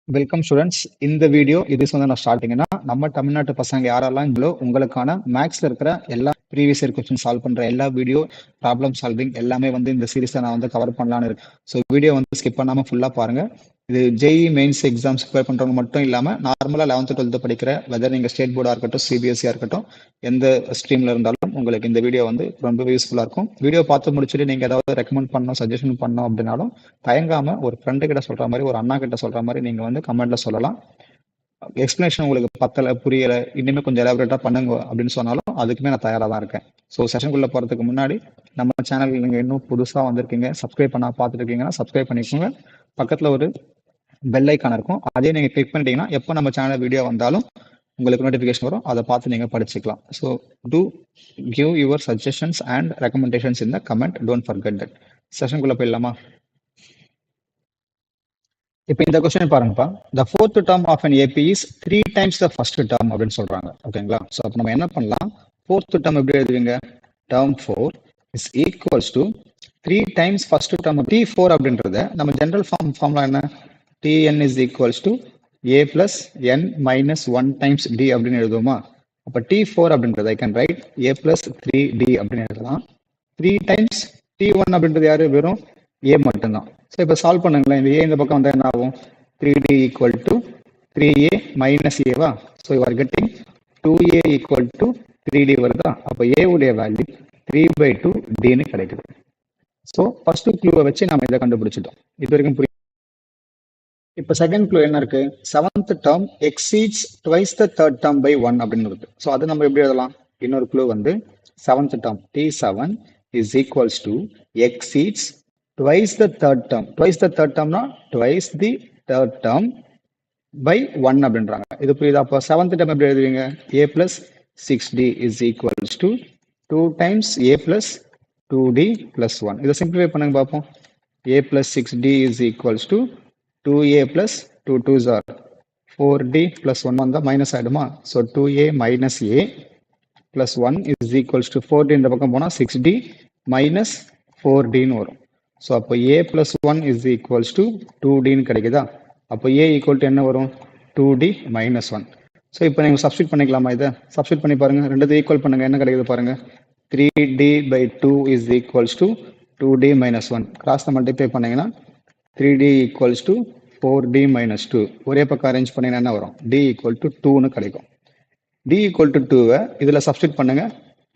Welcome students. இந்த video இது வந்து நான் ஸ்டார்டிங்கன்னா நம்ம தமிழ்நாட்டு பசங்க யாரெல்லாம் இவ்வளோ உங்களுக்கான மேக்ஸ்ல இருக்கிற எல்லா ப்ரீவியஸ் இயர் கொஸ்டின் சால்வ் பண்ற எல்லா வீடியோ ப்ராப்ளம் சால்விங் எல்லாமே வந்து இந்த சீரீஸ்ல நான் வந்து கவர் பண்ணலான்னு இருக்கேன். ஸோ வீடியோ வந்து ஸ்கிப் பண்ணாம ஃபுல்லா பாருங்க. இது ஜேஇ மெயின்ஸ் எக்ஸாம்ஸ் ப்ரிப்பேர் பண்றவங்க மட்டும் இல்லாம நார்மலா 11th 12th படிக்கிற வெதர் நீங்க ஸ்டேட் போர்டா இருக்கட்டும் சிபிஎஸ்சியா இருக்கட்டும் எந்த ஸ்ட்ரீம்ல இருந்தாலும் உங்களுக்கு இந்த வீடியோ வந்து ரொம்ப யூஸ்ஃபுல்லா இருக்கும். வீடியோ பார்த்து முடிச்சுட்டு நீங்க ஏதாவது ரெக்கமெண்ட் பண்ணணும் சஜஷன் பண்ணணும் அப்படின்னாலும் தயங்காம ஒரு ஃப்ரெண்டு கிட்ட சொல்ற மாதிரி ஒரு அண்ணா கிட்ட சொல்ற மாதிரி நீங்க வந்து கமெண்ட்ல சொல்லலாம். எக்ஸ்பிளேஷன் உங்களுக்கு பத்தல புரியல இனிமே கொஞ்சம் எலாபரேட்டா பண்ணுங்க அப்படின்னு சொன்னாலும் அதுக்குமே நான் தயாரா தான் இருக்கேன். ஸோ செஷனுக்குள்ள போறதுக்கு முன்னாடி நம்ம சேனல் நீங்க இன்னும் புதுசா வந்திருக்கீங்க சப்ஸ்கிரைப் பண்ணா பார்த்துட்டு இருக்கீங்கன்னா சப்ஸ்கிரைப் பண்ணிக்கோங்க. பக்கத்துல ஒரு பெல் ஐக்கான் இருக்கும், அதே நீங்க கிளிக் பண்ணிட்டீங்கன்னா எப்போ நம்ம சேனல் வீடியோ வந்தாலும் உங்களுக்கு நோட்டிஃபிகேஷன் வரும், அதை பார்த்து நீங்க படிச்சுக்கலாம். So do give your suggestions and recommendations in the comment, don't forget that. செஷனுக்குள்ள போயிடலாமா? இப்போ இந்த கொஸ்டின் பாருங்கப்பா. The fourth term of an AP is 3 times the first term அப்படின்னு சொல்றாங்க. ஓகேங்களா? ஸோ அப்போ நம்ம என்ன பண்ணலாம்? fourth term எப்படி எழுதுவீங்க? term 4 is equals to 3 times first term T4 அப்படின்றத நம்ம ஜெனரல் ஃபார்முலா என்ன? Tn is equals to a plus n minus 1 times d அப்படின்னு எழுதுவோமா? அப்போ T4 அப்படின்றது I can write a plus 3d அப்படின்னு எழுதலாம். 3 times T1 அப்படின்றது யாரு? வெறும் a மட்டும்தான். ஸோ இப்போ சால்வ் பண்ணுங்களேன். இந்த a இந்த பக்கம் வந்தால் என்ன ஆகும்? 3d equal to 3a minus ஏவா? So you are getting 2a equal to 3d வருதா? அப்போ a உடைய வேல்யூ 3/2 dன்னு கிடைக்குது. ஸோ ஃபர்ஸ்ட் க்ளூவை வச்சு நம்ம இதை கண்டுபிடிச்சிட்டோம். இது வரைக்கும் புரியும். இப்போ செகண்ட் க்ளூ என்ன இருக்கு? 7th term exceeds twice the third term by 1 அப்படின்னு இருக்கு. ஸோ அது நம்ம எப்படி எழுதலாம்? இன்னொரு க்ளூ வந்து 7th term T7 is equals to exceeds twice the third term. Twice the third termனா twice the third term by 1 அப்படின்றாங்க. இது புரியுதா? அப்போ 7th term எப்படி எழுதுவீங்க? a plus 6d is equals to 2 times a plus 2d plus 1. இதை simplify பண்ணுங்க பார்ப்போம். a plus 6d is equals to 2a plus 2 2s are 4d plus 1 வந்தால் மைனஸ் ஆகிடுமா? So 2a minus a plus 1 is equals to 4d இந்த பக்கம் போனால் 6d minus 4dன்னு வரும். So அப்போ a plus 1 is equals to 2dன்னு கிடைக்குதா? அப்போ a equal to என்ன வரும்? 2d minus 1. ஸோ இப்போ நீங்கள் சப்ஸ்டியூட் பண்ணிக்கலாமா? இதை சப்ஸ்டியூட் பண்ணி பாருங்கள். ரெண்டுத்தையும் ஈக்குவல் பண்ணுங்கள். என்ன கிடைக்குது பாருங்கள். 3d by 2 is equals to 2d minus 1. Cross multiply பண்ணீங்கன்னா 3d equals to 4d minus 2. ஒரே பக்கம் அரேஞ்ச் பண்ணீங்கன்னா என்ன வரும்? d equal to 2ன்னு கிடைக்கும். d equal to 2வை இதில் சப்ஸ்டியூட் பண்ணுங்க.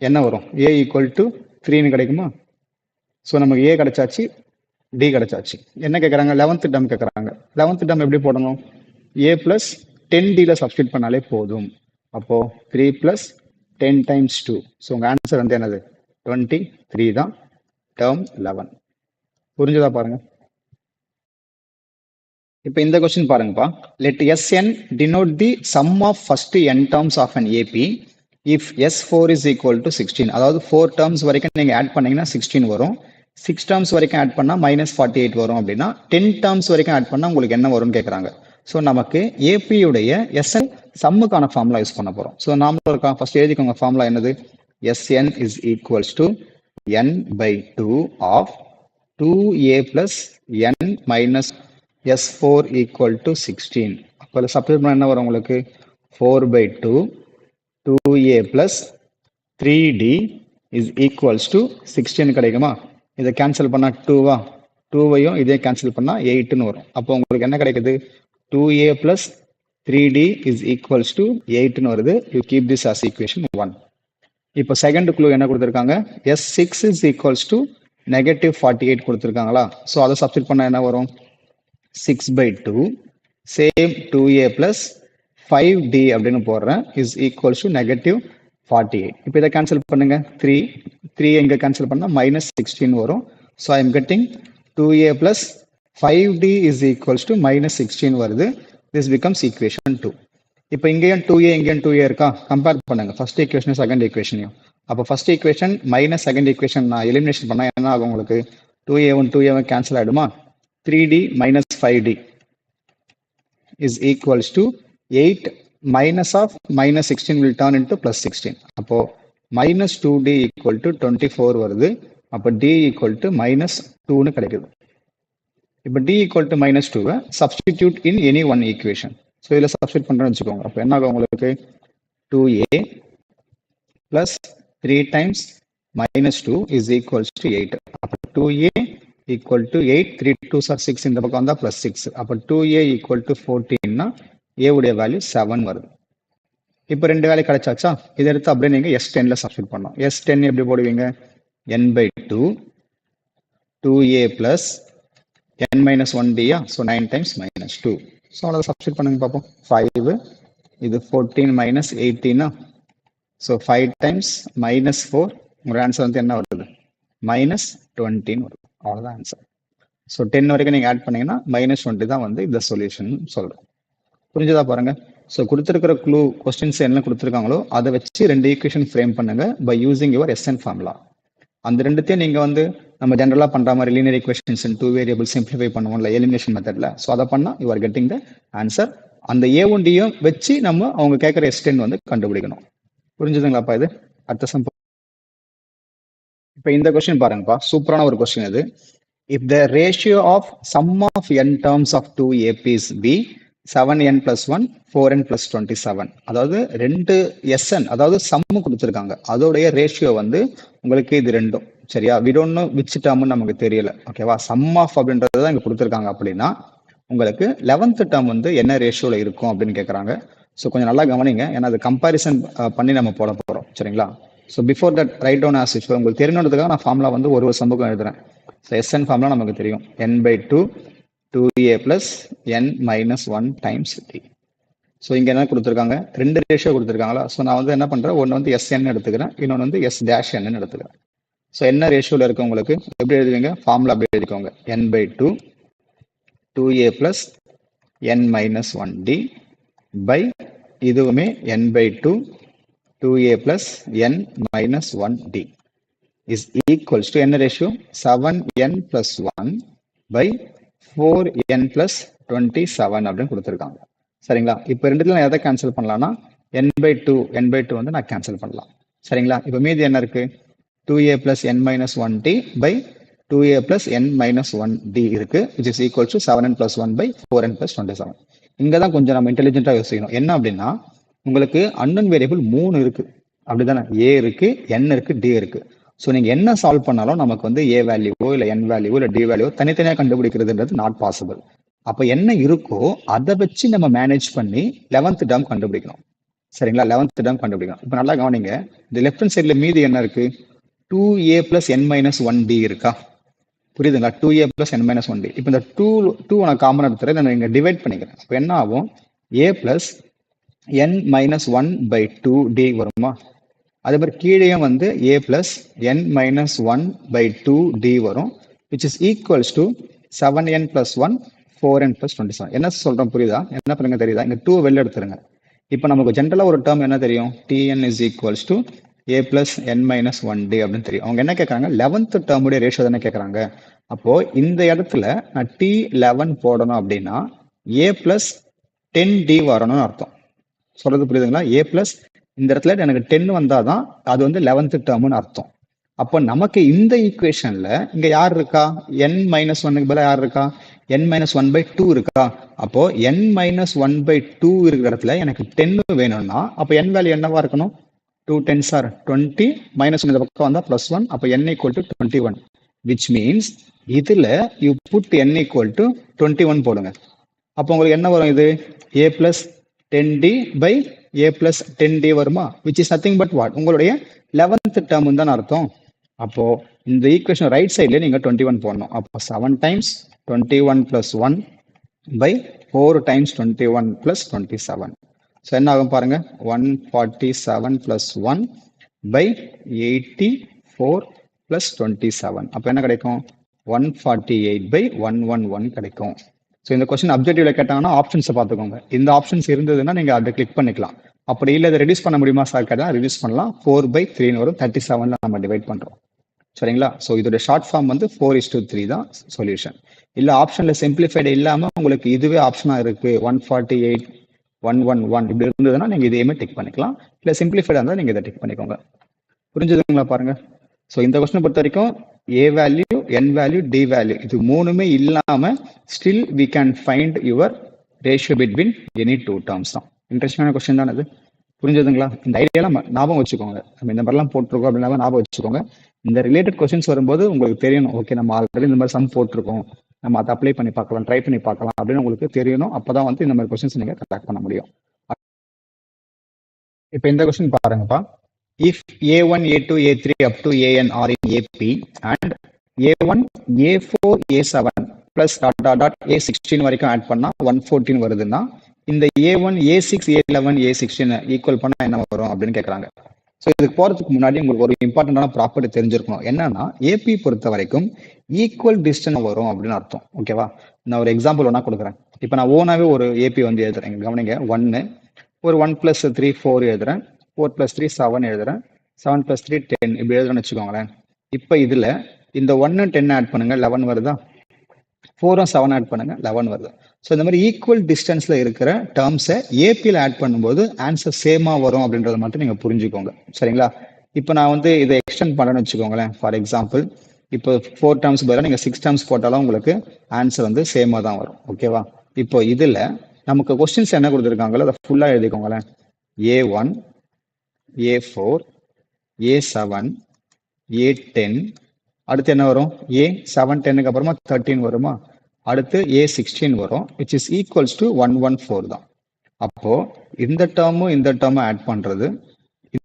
என்ன வரும்? a equal to 3ன்னு கிடைக்குமா? ஸோ நமக்கு a கிடைச்சாச்சு, d கிடைச்சாச்சு. என்ன கேட்குறாங்க? 11th term கேட்குறாங்க. 11th term எப்படி போடணும்? a plus 10dல சப்ஸ்டியூட் பண்ணாலே போதும். அப்போ 3 plus 10 times 2. ஸோ உங்கள் ஆன்சர் வந்து என்னது? 23 தான் term 11. புரிஞ்சுதா பாருங்க. இப்போ இந்த கொஸ்டின் பாருங்கப்பா. Let Sn denote the sum of first n terms of an AP if S4 is equal to 16. அதாவது 4 terms வரைக்கும் நீங்கள் ஆட் பண்ணீங்கன்னா 16 வரும். 6 terms வரைக்கும் ஆட் பண்ணால் -48 வரும். அப்படின்னா 10 terms வரைக்கும் ஆட் பண்ணால் உங்களுக்கு என்ன வரும்னு கேட்குறாங்க. ஸோ நமக்கு ஏபியுடைய Sn சம்முக்கான ஃபார்முலா யூஸ் பண்ண போகிறோம். ஸோ நாமளும் இருக்கா, ஃபர்ஸ்ட் எழுதிக்கோங்க. ஃபார்முலா என்னது? Sn is equals to n by 2 of 2a plus n minus S4 equal to 16. அப்போ சப்ஸ்டிட்யூட் பண்ண என்ன வரும் உங்களுக்கு? 4/2 2a plus 3d is equals to 16 கிடைக்குமா? இதை கேன்சல் பண்ணால் 2வா? 2வையும் இதே கேன்சல் பண்ணால் 8ன்னு வரும். அப்போ உங்களுக்கு என்ன கிடைக்குது? 2a plus 3d is equals to 8ன்னு வருது. You keep this as equation 1. இப்போ செகண்ட் க்ளூ என்ன கொடுத்துருக்காங்க? S6 is equals to -48 கொடுத்துருக்காங்களா? ஸோ அதை சப்ஸ்டிட்யூட் பண்ணால் என்ன வரும்? 6/2 same 2a plus 5d அப்படின்னு போடுறேன் is equals to -48. இப்போ இதை கேன்சல் பண்ணுங்க. 3 எங்க கேன்சல் பண்ணா -16 வரும். So I am getting 2a plus 5d is equals to -16 வருது. this becomes equation 2. இப்போ இங்கேயும் 2a இங்கேயும் 2a இருக்கா? கம்பேர் பண்ணுங்க ஃபர்ஸ்ட் ஈக்குவேஷன் செகண்ட் ஈக்குவேஷனையும். அப்போ first equation minus second equation நான் எலிமினேஷன் பண்ணால் என்ன ஆகும் உங்களுக்கு? 2a கேன்சல் ஆகிடுமா? 3d minus 5d is equals to 8 minus of -16 will turn into +16. அப்போ minus 2d equal to 24 வருது. அப்போ d equal to -2ன்னு கிடைக்குது. இப்போ d equal to minus 2 substitute in any one equation. So இதில் சப்ஸ்டியூட் பண்ணுறேன்னு வச்சுக்கோங்க. அப்போ என்ன ஆகும் உங்களுக்கு 2a plus 3 times minus 2 is equals to 8. அப்போ 2a equal to 8, 3 2s are 6 இந்த பக்கம் வந்தால் plus 6. அப்போ 2a equal to 14னா a உடைய வேல்யூ 7 வருது. இப்போ ரெண்டு வேல்யூ கிடைச்சாச்சா? இதை எடுத்து அப்படியே நீங்கள் S10ல சப்ஸ்டியூட் பண்ணலாம். S10 எப்படி போடுவீங்க? n by 2 2a plus n minus 1d, so 9 times minus 2. So அவ்வளோ சப்ஸ்டியூட் பண்ணுங்க பார்ப்போம். 5 இது 14 minus 18, ஸோ 5 times minus 4 உங்களோட ஆன்சர் வந்து என்ன வருது? minus 20 வருது. அவ்வளோதான் ஆன்சர். ஸோ 10 வரைக்கும் நீங்கள் ஆட் பண்ணீங்கன்னா minus 20 தான் வந்து இந்த சொல்யூஷன் சொல்கிறோம். புரிஞ்சுதா பாருங்க. ஸோ கொடுத்துருக்கிற க்ளூ கொஸ்டின்ஸ் என்ன கொடுத்துருக்காங்களோ அதை வச்சு ரெண்டு ஈக்குவேஷன் ஃப்ரேம் பண்ணுங்க by using your SN formula. அந்த ரெண்டுத்தையும் நீங்கள் வந்து நம்ம ஜென்ரலாக பண்ணுற மாதிரி linear equations in 2 variable simplify பண்ணுவோம்ல எலிமினேஷன் மெத்தடில். ஸோ அதை பண்ணால் you are getting the answer. அந்த A1Dயும் வச்சு நம்ம அவங்க கேட்குற S10 வந்து கண்டுபிடிக்கணும். புரிஞ்சுதுங்களாப்பா? இது அடுத்த சம். இப்போ இந்த கொஸ்டின் பாருங்கப்பா, சூப்பரான ஒரு கொஸ்டின் இது. If the ratio of sum of n terms of 2 APs be 7n plus 1 4n plus 27, அதாவது ரெண்டு SN அதாவது சம்மு கொடுத்துருக்காங்க, அதோடைய ரேஷியோ வந்து உங்களுக்கு இது ரெண்டும் சரியா? we don't know which term நமக்கு தெரியல. ஓகேவா? sum of அப்படின்றது தான் இங்க கொடுத்துருக்காங்க. அப்படின்னா உங்களுக்கு 11th டேர்ம் வந்து என்ன ரேஷியோல இருக்கும் அப்படின்னு கேட்குறாங்க. ஸோ கொஞ்சம் நல்லா கவனிங்க, ஏன்னா அது கம்பேரிசன் பண்ணி நம்ம போட போகிறோம். சரிங்களா? So before that write down as usual. உங்களுக்கு தெரியணுன்றதுக்காக நான் ஃபார்முலா வந்து ஒரு சம்பவம் எழுதுறேன். ஸோ SN ஃபார்முலா நமக்கு தெரியும், n by 2 2a plus n minus 1 times d. So இங்கே என்ன கொடுத்துருக்காங்க? ரெண்டு ரேஷியோ கொடுத்துருக்காங்களா? ஸோ நான் வந்து என்ன பண்ணுறேன், ஒன்று வந்து SN எடுத்துக்கிறேன், இன்னொன்று வந்து S dash n எடுத்துக்கிறேன். ஸோ என்ன ரேஷியோவில் இருக்கு உங்களுக்கு எப்படி எழுதுவீங்க? ஃபார்முலா அப்படி எழுதிக்கோங்க, n by 2 2a plus n minus 1d by இதுவுமே n by 2 2a plus n minus 1d is equals to என்ன ratio? 7n plus 1 by 4n plus 27 அப்படின்னு கொடுத்துருக்காங்க. சரிங்களா? இப்போ ரெண்டுத்துல நான் எதை கேன்சல் பண்ணலாம்னா n by 2 வந்து நான் கேன்சல் பண்ணலாம். சரிங்களா? இப்போ மீதி என்ன இருக்கு? 2a plus n minus 1d by 2a plus n minus 1d இருக்கு, which is equal to 7n plus 1 by 4n plus 27. இங்க தான் கொஞ்சம் நம்ம இன்டெலிஜென்ட்டா யோசிக்கணும். என்ன அப்படின்னா உங்களுக்கு அன்னோன் வேரியபிள் 3 இருக்கு, அப்படிதானே? a இருக்கு, n இருக்கு, d இருக்கு. ஸோ நீங்கள் என்ன சால்வ் பண்ணாலும் நமக்கு வந்து a வேல்யூவோ இல்லை n வேல்யூவோ இல்லை d வேல்யூவோ தனித்தனியாக கண்டுபிடிக்கிறதுன்றது நாட் பாசிபிள். அப்போ என்ன இருக்கோ அதை வச்சு நம்ம மேனேஜ் பண்ணி 11th டேர்ம் கண்டுபிடிக்கணும். சரிங்களா? 11th டேர்ம் கண்டுபிடிக்கணும். இப்போ நல்லா கவனிங்க, இந்த லெஃப்ட் ஹேண்ட் சைடில் மீதி என்ன இருக்கு? 2a plus n minus 1d இருக்கா? புரியுதுங்களா? 2a plus n minus 1d. இப்போ இந்த 2 நான் காமன் எடுத்துறேன், நான் இங்கே டிவைட் பண்ணிக்கிறேன். இப்போ என்ன ஆகும்? a plus n minus 1 by 2d வருமா? அதே மாதிரி கீழே வந்து a plus n minus 1 by 2d வரும், which is equals to 7n plus 1 4n plus 27. என்ன சொல்றோம் புரியுதா? என்ன பண்ணுங்க தெரியுதா? இங்க 2 வெளில எடுத்துருங்க. இப்போ நமக்கு ஜென்ரலா ஒரு டேர்ம் என்ன தெரியும்? tn is equals to a plus n minus 1d அப்படின்னு தெரியும். அவங்க என்ன கேட்கறாங்க? 11th டேர்முடைய ரேஷியோ தானே கேட்கறாங்க. அப்போ இந்த இடத்துல நான் t11 போடணும் அப்படின்னா a plus 10d வரணும்னு அர்த்தம். சொல்றது புரியுதுங்களா? a plus இந்த இடத்துல எனக்கு 10 வந்தாதான் அது வந்து 11th டேர்ம்னு அர்த்தம். அப்போ நமக்கு இந்த ஈக்குவேஷன்ல இங்க யார் இருக்கா? n minus 1க்கு பதிலா யார் இருக்கா? n minus 1 by 2 இருக்கா? அப்போ n minus 1 by 2 இருக்கிற இடத்துல எனக்கு 10 வேணும்னா அப்போ n வேல்யூ என்னவா இருக்கணும்? 2 10s are 20 minus 1 இந்த பக்கம் வந்தா plus 1, அப்போ n equal to 21, which means இதுல you put n equal to 21 போடுங்க. அப்போ உங்களுக்கு என்ன வரும்? இது a plus 10d by a plus 10d வருமா? which is nothing but what? உங்களுடைய 11th டேர்ம் தான் அர்த்தம். அப்போ இந்த ஈக்குவேஷன் ரைட் சைட்ல நீங்க 21 போடணும். அப்போ 7 times 21 plus 1 by 4 times 21 plus 27. So என்ன ஆகும் பாருங்க? 147 plus 1 by 84 plus 27. அப்போ என்ன கிடைக்கும்? 148 by 111 கிடைக்கும். ஸோ இந்த கொஸ்டின் அப்ஜெக்டிவ்ல கேட்டாங்கன்னா ஆப்ஷன்ஸை பார்த்துக்கோங்க. இந்த ஆப்ஷன்ஸ் இருந்ததுன்னா நீங்க அதை கிளிக் பண்ணிக்கலாம். அப்படி இல்லை இதை ரெடியூஸ் பண்ண முடியுமா சார் கேட்டால் ரெடியூஸ் பண்ணலாம். 4/3 வரும், 37ல நம்ம டிவைட் பண்றோம். சரிங்களா? ஸோ இதோட ஷார்ட் ஃபார்ம் வந்து 4:3 தான் சொல்யூஷன். இல்லை ஆப்ஷன்ல சிம்பிளிஃபைடு இல்லாம உங்களுக்கு இதுவே ஆப்ஷனா இருக்கு 148 111 இப்படி இருந்ததுன்னா நீங்க இதையுமே டிக் பண்ணிக்கலாம். இல்லை சிம்பிளிஃபைடா இருந்தால் நீங்க இதை டிக் பண்ணிக்கோங்க. புரிஞ்சுதுங்களா? பாருங்க. ஸோ இந்த கொஸ்டினை பொறுத்த வரைக்கும் a value, n value, d value இது மூணுமே இல்லாம still we can find your ratio between any two terms தான். இன்ட்ரெஸ்டிங்கான கொஸ்டின் தான் இது. புரிஞ்சதுங்களா? இந்த ஐடியாலாம் ஞாபகம் வச்சுக்கோங்க. நம்ம இந்த மாதிரிலாம் போட்டிருக்கோம் அப்படின்னா ஞாபகம் வச்சுக்கோங்க. இந்த ரிலேட்டட் கொஸ்டின்ஸ் வரும்போது உங்களுக்கு தெரியணும், ஓகே நம்ம ஆல்ரெடி இந்த மாதிரி சம் போட்டிருக்கோம், நம்ம அதை அப்ளை பண்ணி பார்க்கலாம், ட்ரை பண்ணி பார்க்கலாம் அப்படின்னு உங்களுக்கு தெரியணும். அப்பதான் வந்து இந்த மாதிரி கொஸ்டின்ஸ் நீங்க கரெக்ட் பண்ண முடியும். இப்போ இந்த கொஸ்டின் பாருங்கப்பா. If a1 a2 a3 up to an are in AP and a1 a4 a7 plus a16 வரைக்கும் ஆட் பண்ணா 114 வருதுன்னா இந்த a1 a6 a11 a16 equal பண்ணா என்ன வரும் அப்படின்னு கேட்கறாங்க. ஸோ இதுக்கு போறதுக்கு முன்னாடி உங்களுக்கு ஒரு இம்பார்ட்டன்டான ப்ராப்பர்ட்டி தெரிஞ்சிருக்கணும். என்னன்னா ஏபி பொறுத்த வரைக்கும் ஈக்குவல் டிஸ்டன்ஸ் வரும் அப்படின்னு அர்த்தம். ஓகேவா? நான் ஒரு எக்ஸாம்பிள் ஒன்னா கொடுக்குறேன். இப்போ நான் ஓனாவே ஒரு ஏபி வந்து எழுதுறேன். கவனிங்க, 1 ஒரு 1 + 3 4 எழுதுறேன், 4 + 3 7 எழுதுறேன், 7 + 3 10 இப்படி எழுதுறேன்னு வச்சுக்கோங்களேன். இப்போ இதுல இந்த 1 10 ஆட் பண்ணுங்க 11 வருதா, 4 7 ஆட் பண்ணுங்க 11 வருது. ஸோ இந்த மாதிரி ஈக்குவல் டிஸ்டன்ஸ்ல இருக்கிற டேர்ம்ஸை ஏபியில் ஆட் பண்ணும்போது ஆன்சர் சேமா வரும் அப்படின்றத மட்டும் நீங்க புரிஞ்சுக்கோங்க. சரிங்களா? இப்போ நான் வந்து இதை எக்ஸ்டெண்ட் பண்ணேன்னு வச்சுக்கோங்களேன். ஃபார் எக்ஸாம்பிள் இப்போ 4 டேர்ம்ஸ் பதிலாக நீங்க 6 டேர்ம்ஸ் போட்டாலும் உங்களுக்கு ஆன்சர் வந்து சேமா தான் வரும். ஓகேவா? இப்போ இதுல நமக்கு கொஸ்டின்ஸ் என்ன கொடுத்துருக்காங்களோ அதை ஃபுல்லா எழுதிக்கோங்களேன். a1 a4 a7 a10 அடுத்து என்ன வரும்? a7 10க்கு அப்புறமா 13 வருமா, அடுத்து a16 வரும், which is equals to 114 தான். அப்போ இந்த டேர்மும் இந்த டேர்மும் ஆட் பண்றது,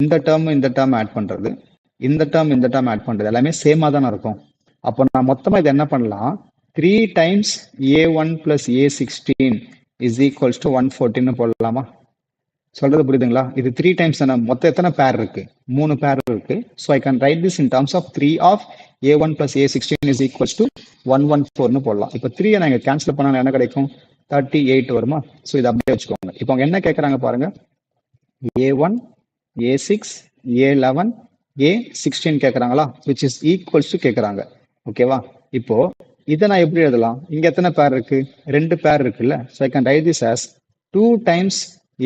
இந்த டேர்மும் இந்த டேர்ம் ஆட் பண்றது, இந்த டேர்ம் இந்த டேர்ம் ஆட் பண்றது எல்லாமே சேமா தானே இருக்கும். அப்போ நான் மொத்தமா இது என்ன பண்ணலாம், 3 times a1 plus a16 is equals to 114 போடலாமா? சொல்றது புரியுதுங்களா? இது 3 times தானே. மொத்தம் எத்தனை பேர் இருக்கு? 3 பேர் இருக்கு. So I can write this in terms of 3 of a1 plus a16 is equals to 114 போடலாம். இப்போ 3 நாங்க கேன்சல் பண்ணாலும் என்ன கிடைக்கும்? 38 வருமா? ஸோ இதை அப்படியே வச்சுக்கோங்க. இப்போ அவங்க என்ன கேட்கறாங்க பாருங்க, a1 a6 a11 a16 கேட்கறாங்களா, which is equals to கேட்கறாங்க. ஓகேவா? இப்போ இதை நான் எப்படி எழுதலாம்? இங்க எத்தனை பேர் இருக்கு? 2 பேர் இருக்குல்ல. So I can write this as 2 times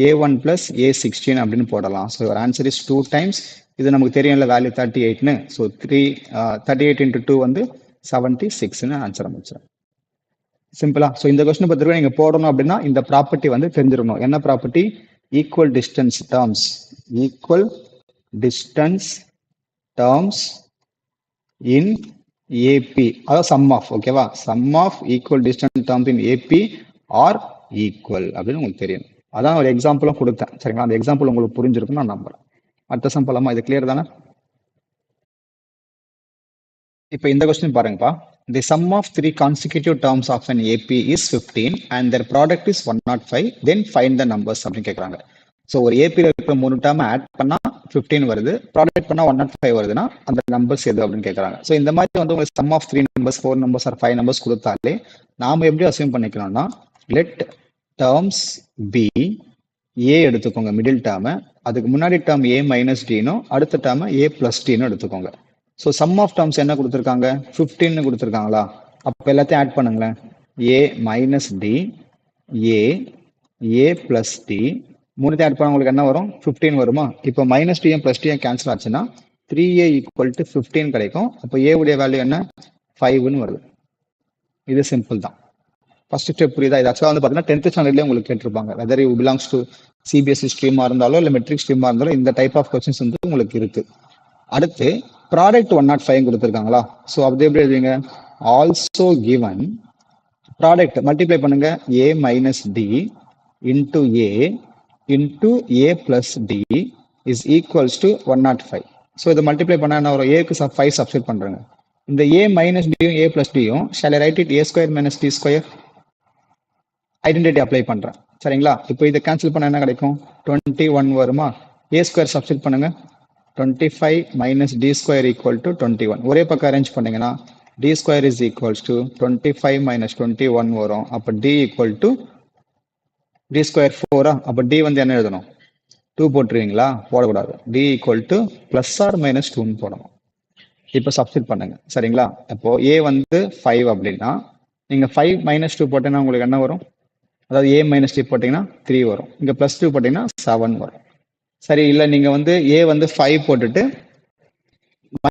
a1 plus a16 அப்படின்னு போடலாம். So your answer is 2 times, இது நமக்கு தெரியும்ல வேல்யூ 38ன்னு. ஸோ 38 into 2 வந்து 76ன்னு ஆன்சர் அமைச்சிடும். சிம்பிளா? ஸோ இந்த கொஸ்டின் பத்திரிக்கை நீங்க போடணும் அப்படின்னா இந்த ப்ராப்பர்ட்டி வந்து தெரிஞ்சிடணும். என்ன property? Equal distance terms, equal distance terms in A B, அதாவது சம் ஆஃப், ஓகேவா, sum of equal distance terms in A B are equal அப்படின்னு உங்களுக்கு தெரியும். அதான் ஒரு எக்ஸாம்பிளும் கொடுத்தேன். சரிங்களா? அந்த எக்ஸாம்பிள் உங்களுக்கு புரிஞ்சிருக்கும் நான் நம்புறேன். அடுத்த சம் போலாமா? இது கிளியர் தானே? இப்போ இந்த கொஸ்டின் பாருங்கப்பா. The sum of 3 consecutive terms of an AP is 15 and their product is 105, then find the numbers அப்படின்னு கேட்குறாங்க. ஸோ ஒரு ஏபியில் இருக்கிற 3 டேர்ம் ஆட் பண்ணா 15 வருது, ப்ராடக்ட் பண்ணா 105 வருதுன்னா அந்த நம்பர்ஸ் எது அப்படின்னு கேட்குறாங்க. ஸோ இந்த மாதிரி வந்து உங்களுக்கு sum of 3 numbers 4 numbers or 5 numbers கொடுத்தாலே நாம எப்படி அசியூம் பண்ணிக்கணும்னா, லெட் டேர்ம்ஸ் பி ஏ எடுத்துக்கோங்க மிடில் டேர்மை, அதுக்கு முன்னாடி டேர்ம் ஏ மைனஸ் டினும் அடுத்த டேர்மை ஏ பிளஸ் டினும் எடுத்துக்கோங்க. ஸோ சம் ஆஃப் டேர்ம்ஸ் என்ன கொடுத்துருக்காங்க? 15 கொடுத்துருக்காங்களா? அப்போ எல்லாத்தையும் ஆட் பண்ணுங்களேன். A minus D, A plus D, மூணுத்தையும் ஆட் பண்ண உங்களுக்கு என்ன வரும்? 15 வருமா? இப்போ minus D M plus D M cancel ஆச்சுன்னா 3a ஈக்குவல் டு 15 கிடைக்கும். அப்போ ஏ உடைய வேல்யூ என்ன? 5ன்னு வருது. இது சிம்பிள் தான். ஃபர்ஸ்ட் ஸ்டெப் புரியுதா? இது ஆக்சுவலாக வந்து பார்த்தீங்கன்னா 10th ஸ்டாண்டர்ட்லேயே உங்களுக்கு கேட்டிருப்பாங்க. Whether you belongs to CBSE ஸ்ட்ரீமா இருந்தாலும் இல்லை மெட்ரிக் ஸ்ட்ரீமா இருந்தாலும் இந்த டைப் ஆஃப் கொஸ்டின்ஸ் வந்து உங்களுக்கு இருக்கு. அடுத்து ப்ராடக்ட் 105 கொடுத்துருக்காங்களா? ஸோ அது எப்படி எழுதுவீங்க? ஆல்சோ கிவன் ப்ராடக்ட் மல்டிப்ளை பண்ணுங்க, a minus d into a plus d is equals to 105. So இதை மல்டிப்ளை பண்ணா என்ன வரும்? ஏக்கு 5 சப்ஸ்டிட் பண்றாங்க. இந்த ஏ மைனஸ் டியும் ஏ பிளஸ் டியும் shall I write it a square minus d square, identity apply பண்றேன். சரிங்களா? இப்போ இதை கேன்சல் பண்ண என்ன கிடைக்கும்? 21 வருமா? ஏ ஸ்கொயர் சப்ஸ்டிட் பண்ணுங்க, 25 minus d square equal to 21. ஒரே பக்கம் அரேஞ்ச் பண்ணீங்கன்னா d square is equals to 25 minus 21 வரும். அப்போ d equal to d square 4. அப்போ டி வந்து என்ன எழுதணும்? 2 போட்டுருவீங்களா? போடக்கூடாது. D equal to plus or minus 2ன்னு போடணும். இப்போ சப்ஸ்டிட் பண்ணுங்க. சரிங்களா? அப்போ ஏ வந்து 5 அப்படின்னா நீங்க 5 மைனஸ் 2 போட்டீங்கன்னா உங்களுக்கு என்ன வரும்? அதாவது ஏ மைனஸ் டி போட்டீங்கன்னா 3 வரும். இங்க பிளஸ் 2 போட்டீங்கன்னா 7 வரும். சரி, இல்லை நீங்க வந்து ஏ வந்து 5 போட்டுட்டு